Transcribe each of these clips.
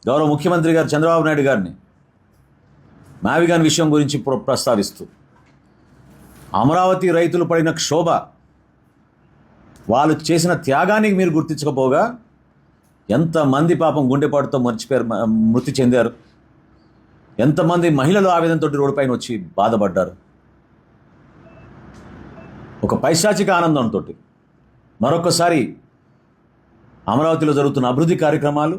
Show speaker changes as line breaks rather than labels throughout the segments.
గౌరవ ముఖ్యమంత్రి గారు చంద్రబాబు నాయుడు గారిని మావిగాన్ విషయం గురించి ప్రస్తావిస్తూ అమరావతి రైతులు పడిన క్షోభ, వాళ్ళు చేసిన త్యాగానికి మీరు గుర్తించకపోగా ఎంతమంది పాపం గుండెపాటుతో మృతి చెందారు, ఎంతమంది మహిళలు ఆవేదనతో రోడ్డుపైన వచ్చి బాధపడ్డారు. ఒక పైశాచిక ఆనందంతో మరొకసారి అమరావతిలో జరుగుతున్న అభివృద్ధి కార్యక్రమాలు,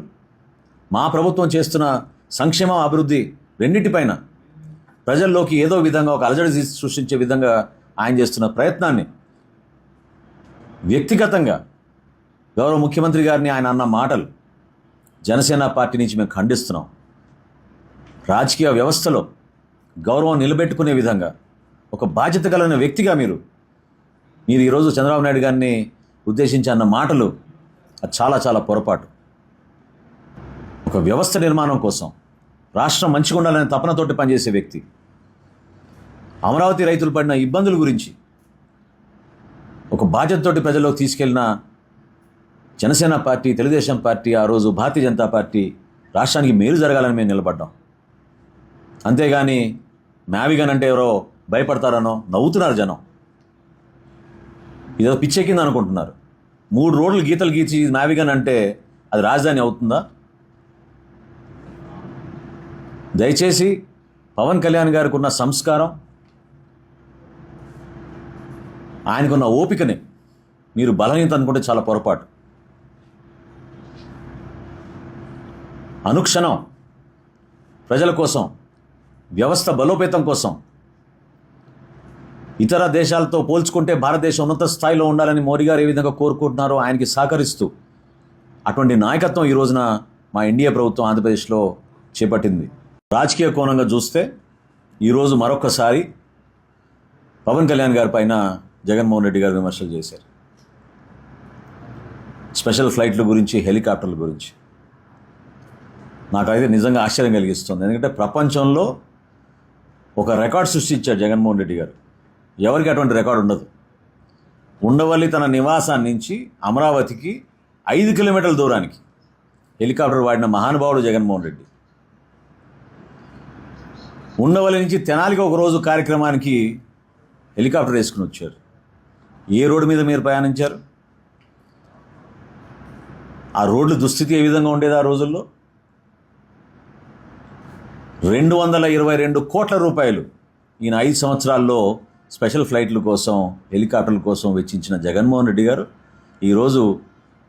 మా ప్రభుత్వం చేస్తున్న సంక్షేమ అభివృద్ధి రెండింటిపైన ప్రజల్లోకి ఏదో విధంగా ఒక అలజడి సృష్టించే విధంగా ఆయన చేస్తున్న ప్రయత్నాన్ని వ్యక్తిగతంగా గౌరవ ముఖ్యమంత్రి గారిని ఆయన అన్న మాటలు జనసేన పార్టీ నుంచి మేము ఖండిస్తున్నాం. రాజకీయ వ్యవస్థలో గౌరవం నిలబెట్టుకునే విధంగా ఒక బాధ్యత కలిగిన వ్యక్తిగా మీరు ఈరోజు చంద్రబాబు నాయుడు గారిని ఉద్దేశించి అన్న మాటలు అది చాలా చాలా పొరపాటు. ఒక వ్యవస్థ నిర్మాణం కోసం, రాష్ట్రం మంచిగా ఉండాలనే తపనతోటి పనిచేసే వ్యక్తి అమరావతి రైతులు పడిన ఇబ్బందుల గురించి ఒక బాధ్యతతోటి ప్రజల్లోకి తీసుకెళ్లిన జనసేన పార్టీ, తెలుగుదేశం పార్టీ, ఆ రోజు భారతీయ జనతా పార్టీ రాష్ట్రానికి మేలు జరగాలని మేము నిలబడ్డాం. అంతేగాని మావిగన్ అంటే ఎవరో భయపడతారనో నవ్వుతున్నారు జనం. ఇదో పిచ్చెక్కింది అనుకుంటున్నారు. 3 రోడ్లు గీతలు గీచి మావిగన్ అంటే అది రాజధాని అవుతుందా? దయచేసి పవన్ కళ్యాణ్ గారికి ఉన్న సంస్కారం, ఆయనకున్న ఓపికని మీరు బలహీనత అనుకుంటే చాలా పొరపాటు. అనుక్షణం ప్రజల కోసం, వ్యవస్థ బలోపేతం కోసం, ఇతర దేశాలతో పోల్చుకుంటే భారతదేశం ఉన్నత స్థాయిలో ఉండాలని మోడీ గారు ఏ విధంగా కోరుకుంటున్నారో ఆయనకి సహకరిస్తూ అటువంటి నాయకత్వం ఈ రోజున మా ఎన్డీఏ ప్రభుత్వం ఆంధ్రప్రదేశ్లో చేపట్టింది. రాజకీయ కోణంగా చూస్తే ఈరోజు మరొకసారి పవన్ కళ్యాణ్ గారి పైన జగన్మోహన్ రెడ్డి గారు విమర్శలు చేశారు. స్పెషల్ ఫ్లైట్ల గురించి, హెలికాప్టర్ల గురించి నాకైతే నిజంగా ఆశ్చర్యం కలిగిస్తుంది. ఎందుకంటే ప్రపంచంలో ఒక రికార్డ్ సృష్టించాడు జగన్మోహన్ రెడ్డి గారు. ఎవరికి అటువంటి రికార్డు ఉండదు. ఉండవల్లి తన నివాసాన్ని నుంచి అమరావతికి 5 కిలోమీటర్ల దూరానికి హెలికాప్టర్ వాడిన మహానుభావుడు జగన్మోహన్ రెడ్డి. ఉండవల్లి నుంచి తెనాలికి ఒకరోజు కార్యక్రమానికి హెలికాప్టర్ వేసుకుని వచ్చారు. ఏ రోడ్డు మీద మీరు ప్రయాణించారు? ఆ రోడ్ల దుస్థితి ఏ విధంగా ఉండేది ఆ రోజుల్లో? 222 కోట్ల రూపాయలు ఈయన 5 సంవత్సరాల్లో స్పెషల్ ఫ్లైట్ల కోసం, హెలికాప్టర్ల కోసం వెచ్చించిన జగన్మోహన్ రెడ్డి గారు ఈరోజు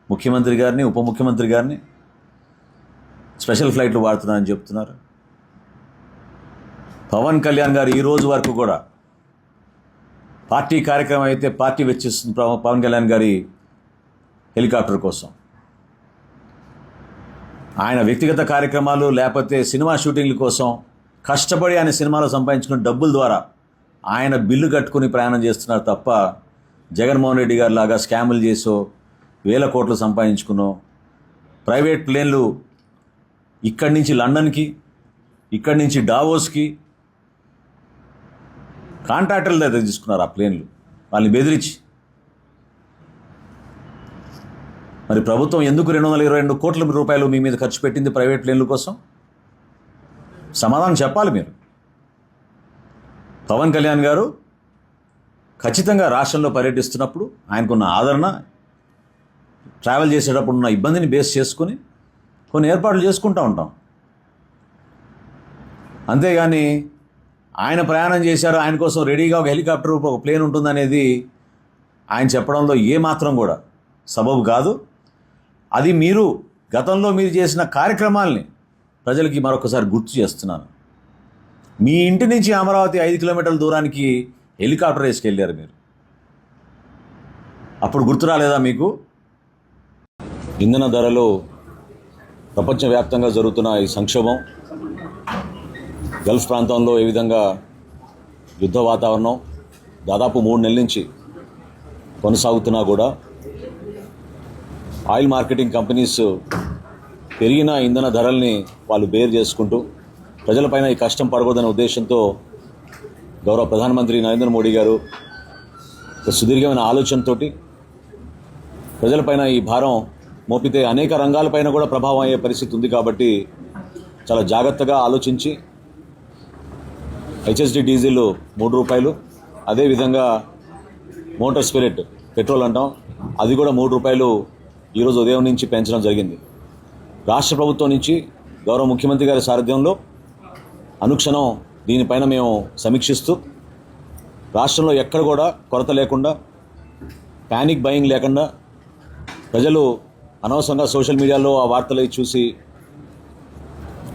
ముఖ్యమంత్రి గారిని, ఉప ముఖ్యమంత్రి గారిని స్పెషల్ ఫ్లైట్లు వాడుతున్నారని చెప్తున్నారు. పవన్ కళ్యాణ్ గారు ఈ రోజు వరకు కూడా పార్టీ కార్యక్రమం అయితే పార్టీ వెచ్చిస్తుంది పవన్ కళ్యాణ్ గారి హెలికాప్టర్ కోసం. ఆయన వ్యక్తిగత కార్యక్రమాలు లేకపోతే సినిమా షూటింగ్ల కోసం కష్టపడి ఆయన సినిమాలో సంపాదించుకున్న డబ్బుల ద్వారా ఆయన బిల్లు కట్టుకుని ప్రయాణం చేస్తున్నారు తప్ప జగన్మోహన్ రెడ్డి గారి లాగా స్కాములు చేసో, 1000 కోట్లు సంపాదించుకున్నో, ప్రైవేట్ ప్లేన్లు ఇక్కడి నుంచి లండన్కి, ఇక్కడి నుంచి డావోస్కి కాంట్రాక్టర్ల దగ్గర తీసుకున్నారు ఆ ప్లేన్లు, వాళ్ళని బెదిరించి. మరి ప్రభుత్వం ఎందుకు 222 కోట్ల రూపాయలు మీ మీద ఖర్చు పెట్టింది ప్రైవేట్ ప్లేన్ల కోసం? సమాధానం చెప్పాలి మీరు. పవన్ కళ్యాణ్ గారు ఖచ్చితంగా రాష్ట్రంలో పర్యటిస్తున్నప్పుడు ఆయనకున్న ఆదరణ, ట్రావెల్ చేసేటప్పుడు ఉన్న ఇబ్బందిని బేస్ చేసుకుని కొన్ని ఏర్పాట్లు చేసుకుంటూ ఉంటాం. అంతేగాని ఆయన ప్రయాణం చేశారు, ఆయన కోసం రెడీగా ఒక హెలికాప్టర్, ఒక ప్లేన్ ఉంటుందనేది ఆయన చెప్పడంలో ఏమాత్రం కూడా సబబు కాదు. అది మీరు గతంలో మీరు చేసిన కార్యక్రమాల్ని ప్రజలకి మరొకసారి గుర్తు చేస్తున్నాను. మీ ఇంటి నుంచి అమరావతి 5 కిలోమీటర్ల దూరానికి హెలికాప్టర్ వేసుకెళ్ళారు మీరు. అప్పుడు గుర్తు రాలేదా మీకు? ఇంధన ధరలు, ప్రపంచవ్యాప్తంగా జరుగుతున్న ఈ సంక్షోభం, గల్ఫ్ ప్రాంతంలో ఏ విధంగా యుద్ధ వాతావరణం దాదాపు 3 నెలల నుంచి కొనసాగుతున్నా కూడా ఆయిల్ మార్కెటింగ్ కంపెనీస్ పెరిగిన ఇంధన ధరల్ని వాళ్ళు బేర్ చేసుకుంటూ ప్రజలపైన ఈ కష్టం పడకూడదనే ఉద్దేశంతో గౌరవ ప్రధానమంత్రి నరేంద్ర మోడీ గారు సుదీర్ఘమైన ఆలోచనతో ప్రజలపైన ఈ భారం మోపితే అనేక రంగాలపైన కూడా ప్రభావం అయ్యే పరిస్థితి ఉంది. కాబట్టి చాలా జాగ్రత్తగా ఆలోచించి హెచ్ఎస్డి డీజిల్ ₹3, అదేవిధంగా మోటార్ స్పిరిట్ పెట్రోల్ అంటాం అది కూడా ₹3 ఈరోజు ఉదయం నుంచి పెంచడం జరిగింది. రాష్ట్ర ప్రభుత్వం నుంచి గౌరవ ముఖ్యమంత్రి గారి సారథ్యంలో అనుక్షణం దీనిపైన మేము సమీక్షిస్తూ రాష్ట్రంలో ఎక్కడ కూడా కొరత లేకుండా, ప్యానిక్ బయింగ్ లేకుండా, ప్రజలు అనవసరంగా సోషల్ మీడియాలో ఆ వార్తలు చూసి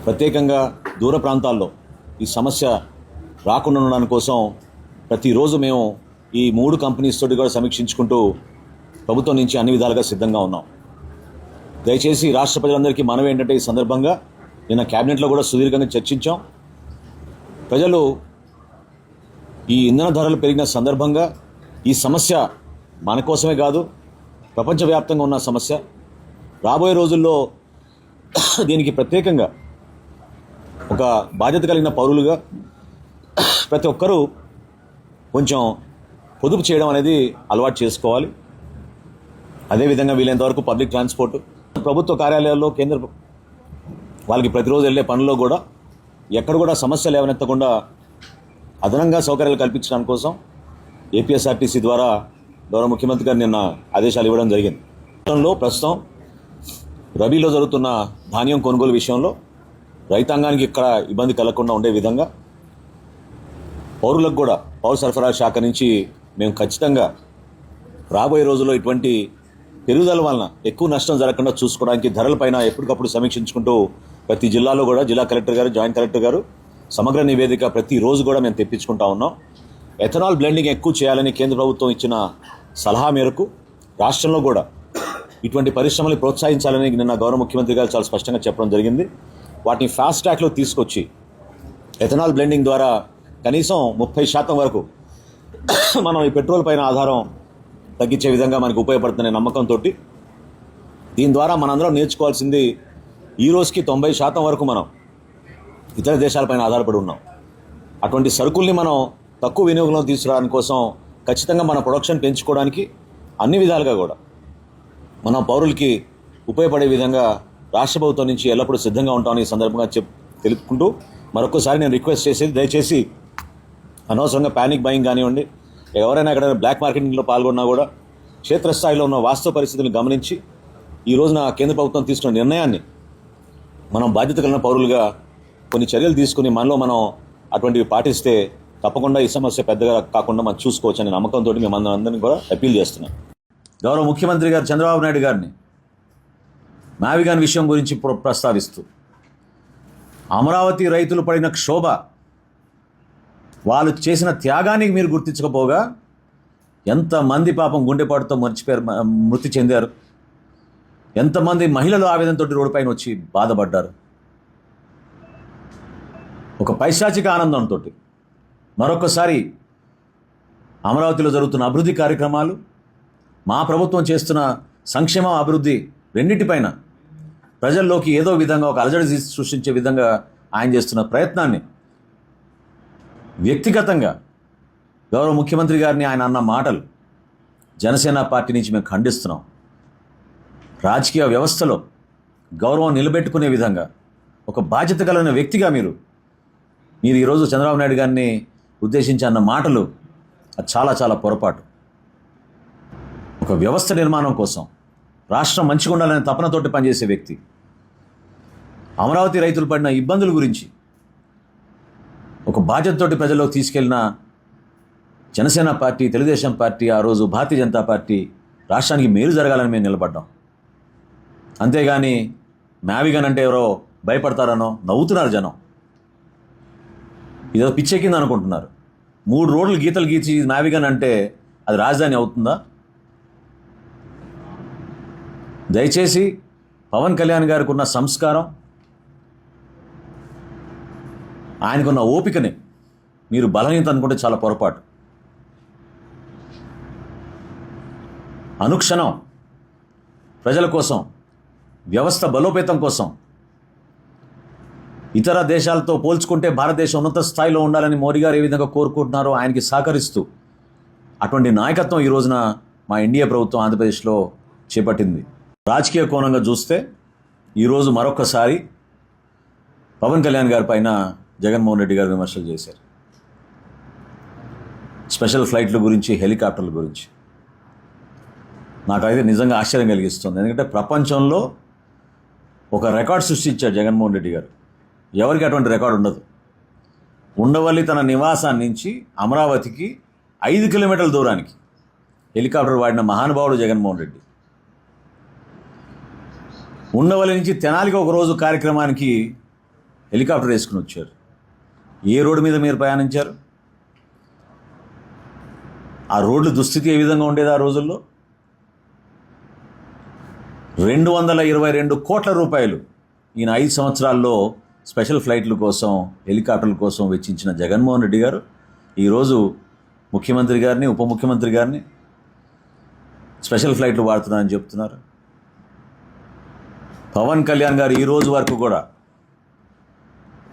ప్రత్యేకంగా దూర ప్రాంతాల్లో ఈ సమస్య రాకుండా ఉండడానికి కోసం ప్రతిరోజు మేము ఈ 3 కంపెనీస్ తోటి కూడా సమీక్షించుకుంటూ ప్రభుత్వం నుంచి అన్ని విధాలుగా సిద్ధంగా ఉన్నాం. దయచేసి రాష్ట్ర ప్రజలందరికీ మనవి ఏంటంటే ఈ సందర్భంగా నిన్న క్యాబినెట్లో కూడా సుదీర్ఘంగా చర్చించాం. ప్రజలు ఈ ఇంధన ధరలు పెరిగిన సందర్భంగా ఈ సమస్య మన కోసమే కాదు, ప్రపంచవ్యాప్తంగా ఉన్న సమస్య. రాబోయే రోజుల్లో దీనికి ప్రత్యేకంగా ఒక బాధ్యత కలిగిన పౌరులుగా ప్రతి ఒక్కరూ కొంచెం పొదుపు చేయడం అనేది అలవాటు చేసుకోవాలి. అదేవిధంగా వీలైనంతవరకు పబ్లిక్ ట్రాన్స్పోర్ట్, ప్రభుత్వ కార్యాలయాల్లో, కేంద్ర వాళ్ళకి ప్రతిరోజు వెళ్ళే పనుల్లో కూడా ఎక్కడ కూడా సమస్యలు లేవనెత్తకుండా అదనంగా సౌకర్యాలు కల్పించడం కోసం ఏపీఎస్ఆర్టీసీ ద్వారా గౌరవ ముఖ్యమంత్రి గారు నిన్న ఆదేశాలు ఇవ్వడం జరిగింది. ప్రస్తుతం రబీలో జరుగుతున్న ధాన్యం కొనుగోలు విషయంలో రైతాంగానికి ఇక్కడ ఇబ్బంది కలగకుండా ఉండే విధంగా పౌరులకు కూడా పౌర సరఫరా శాఖ నుంచి మేము ఖచ్చితంగా రాబోయే రోజుల్లో ఇటువంటి పెరుగుదల వలన ఎక్కువ నష్టం జరగకుండా చూసుకోవడానికి ధరలపైన ఎప్పటికప్పుడు సమీక్షించుకుంటూ ప్రతి జిల్లాలో కూడా జిల్లా కలెక్టర్ గారు, జాయింట్ కలెక్టర్ గారు సమగ్ర నివేదిక ప్రతిరోజు కూడా మేము తెప్పించుకుంటా ఉన్నాం. ఎథనాల్ బ్లెండింగ్ ఎక్కువ చేయాలని కేంద్ర ప్రభుత్వం ఇచ్చిన సలహా మేరకు రాష్ట్రంలో కూడా ఇటువంటి పరిశ్రమలు ప్రోత్సహించాలని నిన్న గౌరవ ముఖ్యమంత్రి గారు చాలా స్పష్టంగా చెప్పడం జరిగింది. వాటిని ఫాస్ట్ ట్రాక్లో తీసుకొచ్చి ఎథనాల్ బ్లెండింగ్ ద్వారా కనీసం 30% వరకు మనం ఈ పెట్రోల్ పైన ఆధారం తగ్గించే విధంగా మనకు ఉపయోగపడుతున్న నమ్మకంతో దీని ద్వారా మనందరం నేర్చుకోవాల్సింది, ఈ రోజుకి 90% వరకు మనం ఇతర దేశాలపైన ఆధారపడి ఉన్నాం. అటువంటి సరుకుల్ని మనం తక్కువ వినియోగంలో తీసుకురావడానికి కోసం ఖచ్చితంగా మన ప్రొడక్షన్ పెంచుకోవడానికి అన్ని విధాలుగా కూడా మన పౌరులకి ఉపయోగపడే విధంగా రాష్ట్ర ప్రభుత్వం నుంచి ఎల్లప్పుడూ సిద్ధంగా ఉంటామని ఈ సందర్భంగా తెలుపుకుంటూ మరొకసారి నేను రిక్వెస్ట్ చేసేది, దయచేసి అనవసరంగా ప్యానిక్ బయింగ్ కానివ్వండి, ఎవరైనా ఎక్కడైనా బ్లాక్ మార్కెటింగ్లో పాల్గొన్నా కూడా క్షేత్రస్థాయిలో ఉన్న వాస్తవ పరిస్థితులను గమనించి ఈ రోజున కేంద్ర ప్రభుత్వం తీసుకున్న నిర్ణయాన్ని మనం బాధ్యత కలిగిన పౌరులుగా కొన్ని చర్యలు తీసుకుని మనలో మనం అటువంటివి పాటిస్తే తప్పకుండా ఈ సమస్య పెద్దగా కాకుండా మనం చూసుకోవచ్చు అనే నమ్మకంతో మేము అందరినీ కూడా అప్పీల్ చేస్తున్నాం. గౌరవ ముఖ్యమంత్రి గారు చంద్రబాబు నాయుడు గారిని మావిగాన్ విషయం గురించి ప్రస్తావిస్తూ అమరావతి రైతులు పడిన క్షోభ, వాళ్ళు చేసిన త్యాగానికి మీరు గుర్తించకపోగా ఎంతమంది పాపం గుండెపాటుతో మృతి చెందారు, ఎంతమంది మహిళలు ఆవేదనతో రోడ్డుపైన వచ్చి బాధపడ్డారు. ఒక పైశాచిక ఆనందంతో మరొకసారి అమరావతిలో జరుగుతున్న అభివృద్ధి కార్యక్రమాలు, మా ప్రభుత్వం చేస్తున్న సంక్షేమ అభివృద్ధి రెండింటిపైన ప్రజల్లోకి ఏదో విధంగా ఒక అలజడి సృష్టించే విధంగా ఆయన చేస్తున్న ప్రయత్నాన్ని వ్యక్తిగతంగా గౌరవ ముఖ్యమంత్రి గారిని ఆయన అన్న మాటలు జనసేన పార్టీ నుంచి మేము ఖండిస్తున్నాం. రాజకీయ వ్యవస్థలో గౌరవం నిలబెట్టుకునే విధంగా ఒక బాధ్యత కలిగిన వ్యక్తిగా మీరు ఈరోజు చంద్రబాబు నాయుడు గారిని ఉద్దేశించి అన్న మాటలు అది చాలా చాలా పొరపాటు. ఒక వ్యవస్థ నిర్మాణం కోసం, రాష్ట్రం మంచిగా ఉండాలనే తపనతోటి పనిచేసే వ్యక్తి అమరావతి రైతులు పడిన ఇబ్బందుల గురించి ఒక బాధ్యతతోటి ప్రజల్లోకి తీసుకెళ్లిన జనసేన పార్టీ, తెలుగుదేశం పార్టీ, ఆ రోజు భారతీయ జనతా పార్టీ రాష్ట్రానికి మేలు జరగాలని మేము నిలబడ్డాం. అంతేగాని మావిగన్ అంటే ఎవరో భయపడతారనో నవ్వుతున్నారు జనం. ఇదో పిచ్చెక్కింది అనుకుంటున్నారు. 3 రోడ్లు గీతలు గీచి మావిగన్ అంటే అది రాజధాని అవుతుందా? దయచేసి పవన్ కళ్యాణ్ గారికి ఉన్న సంస్కారం, ఆయనకున్న ఓపికని మీరు బలహీనత అనుకుంటే చాలా పొరపాటు. అనుక్షణం ప్రజల కోసం, వ్యవస్థ బలోపేతం కోసం, ఇతర దేశాలతో పోల్చుకుంటే భారతదేశం ఉన్నత స్థాయిలో ఉండాలని మోడీ గారు ఏ విధంగా కోరుకుంటున్నారో ఆయనకి సహకరిస్తూ అటువంటి నాయకత్వం ఈ రోజున మా ఎన్డీఏ ప్రభుత్వం ఆంధ్రప్రదేశ్లో చేపట్టింది. రాజకీయ కోణంగా చూస్తే ఈరోజు మరొకసారి పవన్ కళ్యాణ్ గారి పైన జగన్మోహన్ రెడ్డి గారు విమర్శలు చేశారు. స్పెషల్ ఫ్లైట్ల గురించి, హెలికాప్టర్ల గురించి నాకైతే నిజంగా ఆశ్చర్యం కలిగిస్తుంది. ఎందుకంటే ప్రపంచంలో ఒక రికార్డ్ సృష్టించాడు జగన్మోహన్ రెడ్డి గారు. ఎవరికి అటువంటి రికార్డు ఉండదు. ఉండవల్లి తన నివాసాన్ని నుంచి అమరావతికి 5 కిలోమీటర్ల దూరానికి హెలికాప్టర్ వాడిన మహానుభావుడు జగన్మోహన్ రెడ్డి. ఉండవల్లి నుంచి తెనాలికి ఒకరోజు కార్యక్రమానికి హెలికాప్టర్ వేసుకుని వచ్చారు. ఏ రోడ్డు మీద మీరు ప్రయాణించారు? ఆ రోడ్ల దుస్థితి ఏ విధంగా ఉండేది ఆ రోజుల్లో? 222 కోట్ల రూపాయలు ఈయన 5 సంవత్సరాల్లో స్పెషల్ ఫ్లైట్ల కోసం, హెలికాప్టర్ల కోసం వెచ్చించిన జగన్మోహన్ రెడ్డి గారు ఈరోజు ముఖ్యమంత్రి గారిని, ఉప ముఖ్యమంత్రి గారిని స్పెషల్ ఫ్లైట్లు వాడుతున్నారని చెప్తున్నారు. పవన్ కళ్యాణ్ గారు ఈ రోజు వరకు కూడా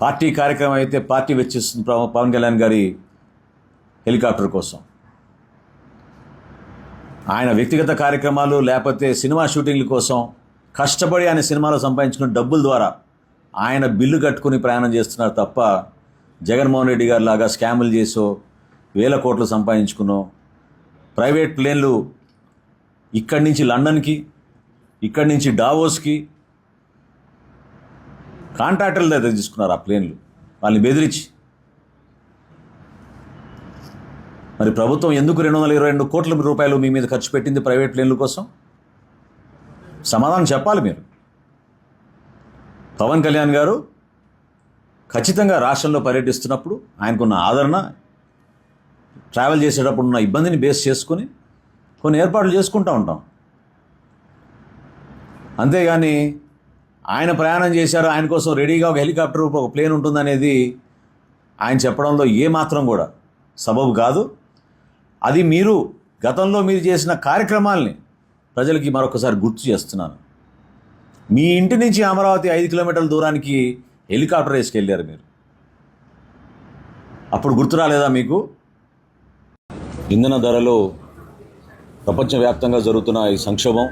పార్టీ కార్యక్రమం అయితే పార్టీ వెచ్చిస్తుంది పవన్ కళ్యాణ్ గారి హెలికాప్టర్ కోసం. ఆయన వ్యక్తిగత కార్యక్రమాలు లేకపోతే సినిమా షూటింగ్ల కోసం కష్టపడి ఆయన సినిమాలో సంపాదించుకున్న డబ్బుల ద్వారా ఆయన బిల్లు కట్టుకుని ప్రయాణం చేస్తున్నారు తప్ప జగన్మోహన్ రెడ్డి గారి లాగా స్కాములు చేసో, వేల కోట్లు సంపాదించుకున్నో, ప్రైవేట్ ప్లేన్లు ఇక్కడి నుంచి లండన్కి, ఇక్కడి నుంచి డావోస్కి కాంట్రాక్టర్ల దగ్గర తీసుకున్నారు ఆ ప్లేన్లు, వాళ్ళని బెదిరించి. మరి ప్రభుత్వం ఎందుకు 222 కోట్ల రూపాయలు మీ మీద ఖర్చు పెట్టింది ప్రైవేట్ ప్లేన్ల కోసం? సమాధానం చెప్పాలి మీరు. పవన్ కళ్యాణ్ గారు ఖచ్చితంగా రాష్ట్రంలో పర్యటిస్తున్నప్పుడు ఆయనకున్న ఆదరణ, ట్రావెల్ చేసేటప్పుడు ఉన్న ఇబ్బందిని బేస్ చేసుకుని కొన్ని ఏర్పాట్లు చేసుకుంటూ ఉంటాం. అంతేగాని ఆయన ప్రయాణం చేశారు, ఆయన కోసం రెడీగా ఒక హెలికాప్టర్, ఒక ప్లేన్ ఉంటుందనేది ఆయన చెప్పడంలో ఏమాత్రం కూడా సబబు కాదు. అది మీరు గతంలో మీరు చేసిన కార్యక్రమాల్ని ప్రజలకి మరొకసారి గుర్తు చేస్తున్నాను. మీ ఇంటి నుంచి అమరావతి 5 కిలోమీటర్ల దూరానికి హెలికాప్టర్ వేసుకెళ్ళారు మీరు. అప్పుడు గుర్తు రాలేదా మీకు? ఇంధన ధరలు, ప్రపంచవ్యాప్తంగా జరుగుతున్న ఈ సంక్షోభం,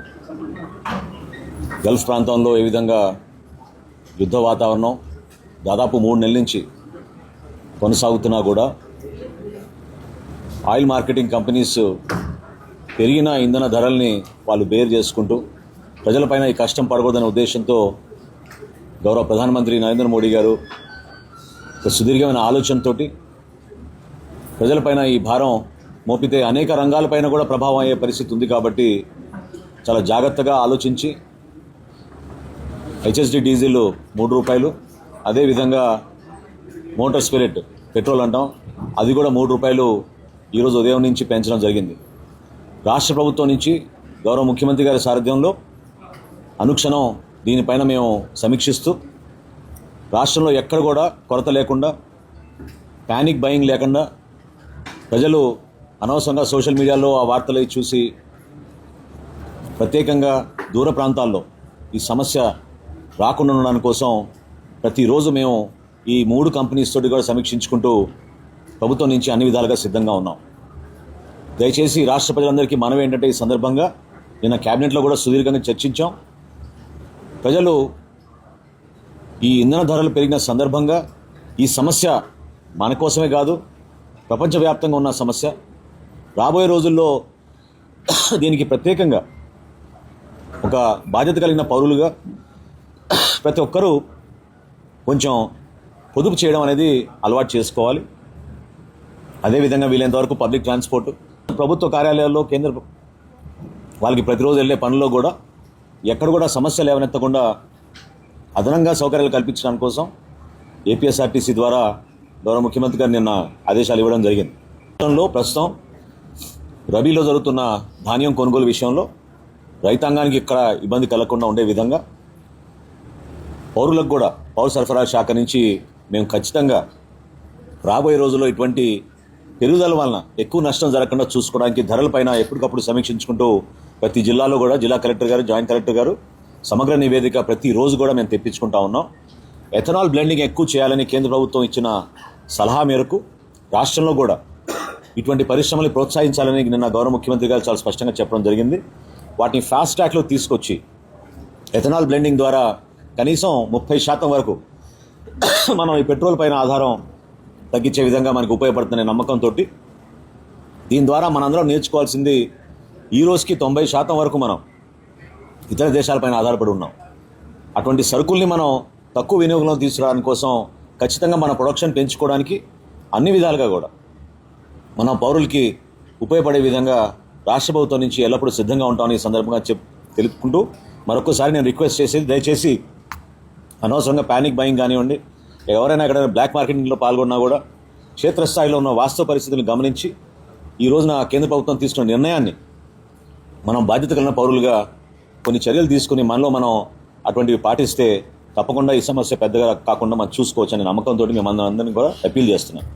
గల్ఫ్ ప్రాంతంలో ఏ విధంగా యుద్ధ వాతావరణం దాదాపు 3 నెలల నుంచి కొనసాగుతున్నా కూడా ఆయిల్ మార్కెటింగ్ కంపెనీస్ పెరిగిన ఇంధన ధరల్ని వాళ్ళు బేర్ చేసుకుంటూ ప్రజలపైన ఈ కష్టం పడకూడదనే ఉద్దేశంతో గౌరవ ప్రధానమంత్రి నరేంద్ర మోడీ గారు ఒక సుదీర్ఘమైన ఆలోచనతో ప్రజలపైన ఈ భారం మోపితే అనేక రంగాలపైన కూడా ప్రభావం అయ్యే పరిస్థితి ఉంది. కాబట్టి చాలా జాగ్రత్తగా ఆలోచించి హెచ్ఎస్డి డీజిల్ 3 రూపాయలు, అదేవిధంగా మోటార్ స్పిరిట్ పెట్రోల్ అంటాం, అది కూడా 3 రూపాయలు ఈరోజు ఉదయం నుంచి పెంచడం జరిగింది. రాష్ట్ర ప్రభుత్వం నుంచి గౌరవ ముఖ్యమంత్రి గారి సారథ్యంలో అనుక్షణం దీనిపైన మేము సమీక్షిస్తూ రాష్ట్రంలో ఎక్కడ కూడా కొరత లేకుండా, ప్యానిక్ బయింగ్ లేకుండా, ప్రజలు అనవసరంగా సోషల్ మీడియాలో ఆ వార్తలు చూసి ప్రత్యేకంగా దూర ప్రాంతాల్లో ఈ సమస్య రాకుండా ఉండడానికి కోసం ప్రతిరోజు మేము ఈ 3 కంపెనీస్ తోటి కూడా సమీక్షించుకుంటూ ప్రభుత్వం నుంచి అన్ని విధాలుగా సిద్ధంగా ఉన్నాం. దయచేసి రాష్ట్ర ప్రజలందరికీ మనవి ఏంటంటే, ఈ సందర్భంగా నిన్న క్యాబినెట్లో కూడా సుదీర్ఘంగా చర్చించాం. ప్రజలు ఈ ఇంధన ధరలు పెరిగిన సందర్భంగా ఈ సమస్య మన కోసమే కాదు, ప్రపంచవ్యాప్తంగా ఉన్న సమస్య. రాబోయే రోజుల్లో దీనికి ప్రత్యేకంగా ఒక బాధ్యత కలిగిన పౌరులుగా ప్రతి ఒక్కరూ కొంచెం పొదుపు చేయడం అనేది అలవాటు చేసుకోవాలి. అదేవిధంగా వీలైనంతవరకు పబ్లిక్ ట్రాన్స్పోర్ట్, ప్రభుత్వ కార్యాలయాల్లో, కేంద్ర వాళ్ళకి ప్రతిరోజు వెళ్ళే పనుల్లో కూడా ఎక్కడ కూడా సమస్యలు లేవనెత్తకుండా అదనంగా సౌకర్యాలు కల్పించడానికి కోసం ఏపీఎస్ఆర్టీసీ ద్వారా గౌరవ ముఖ్యమంత్రి గారు నిన్న ఆదేశాలు ఇవ్వడం జరిగింది. ప్రస్తుతం రబీలో జరుగుతున్న ధాన్యం కొనుగోలు విషయంలో రైతాంగానికి ఇక్కడ ఇబ్బంది కలగకుండా ఉండే విధంగా పౌరులకు కూడా పౌర సరఫరా శాఖ నుంచి మేము ఖచ్చితంగా రాబోయే రోజుల్లో ఇటువంటి పెరుగుదల వలన ఎక్కువ నష్టం జరగకుండా చూసుకోవడానికి ధరలపైన ఎప్పటికప్పుడు సమీక్షించుకుంటూ ప్రతి జిల్లాలో కూడా జిల్లా కలెక్టర్ గారు, జాయింట్ కలెక్టర్ గారు సమగ్ర నివేదిక ప్రతిరోజు కూడా మేము తెప్పించుకుంటా ఉన్నాం. ఎథనాల్ బ్లెండింగ్ ఎక్కువ చేయాలని కేంద్ర ప్రభుత్వం ఇచ్చిన సలహా మేరకు రాష్ట్రంలో కూడా ఇటువంటి పరిశ్రమలు ప్రోత్సహించాలని నిన్న గౌరవ ముఖ్యమంత్రి గారు చాలా స్పష్టంగా చెప్పడం జరిగింది. వాటిని ఫాస్ట్ ట్రాక్లో తీసుకొచ్చి ఎథనాల్ బ్లెండింగ్ ద్వారా కనీసం 30% వరకు మనం ఈ పెట్రోల్ పైన ఆధారం తగ్గించే విధంగా మనకు ఉపయోగపడుతున్న నమ్మకంతో దీని ద్వారా మనందరం నేర్చుకోవాల్సింది ఈ రోజుకి 90% వరకు మనం ఇతర దేశాలపైన ఆధారపడి ఉన్నాం. అటువంటి సరుకుల్ని మనం తక్కువ వినియోగంలో తీసుకురావడానికి కోసం ఖచ్చితంగా మన ప్రొడక్షన్ పెంచుకోవడానికి అన్ని విధాలుగా కూడా మన పౌరులకి ఉపయోగపడే విధంగా రాష్ట్ర ప్రభుత్వం నుంచి ఎల్లప్పుడూ సిద్ధంగా ఉంటామని ఈ సందర్భంగా తెలుపుకుంటూ మరొకసారి నేను రిక్వెస్ట్ చేసేది, దయచేసి అనవసరంగా ప్యానిక్ బయింగ్ కానివ్వండి, ఎవరైనా ఎక్కడైనా బ్లాక్ మార్కెటింగ్లో పాల్గొన్నా కూడా క్షేత్రస్థాయిలో ఉన్న వాస్తవ పరిస్థితులను గమనించి ఈ రోజున కేంద్ర ప్రభుత్వం తీసుకున్న నిర్ణయాన్ని మనం బాధ్యత కలిగిన పౌరులుగా కొన్ని చర్యలు తీసుకుని మనలో మనం అటువంటివి పాటిస్తే తప్పకుండా ఈ సమస్య పెద్దగా కాకుండా మనం చూసుకోవచ్చు అనే నమ్మకంతో మేము అందరినీ కూడా అప్పీల్ చేస్తున్నాం.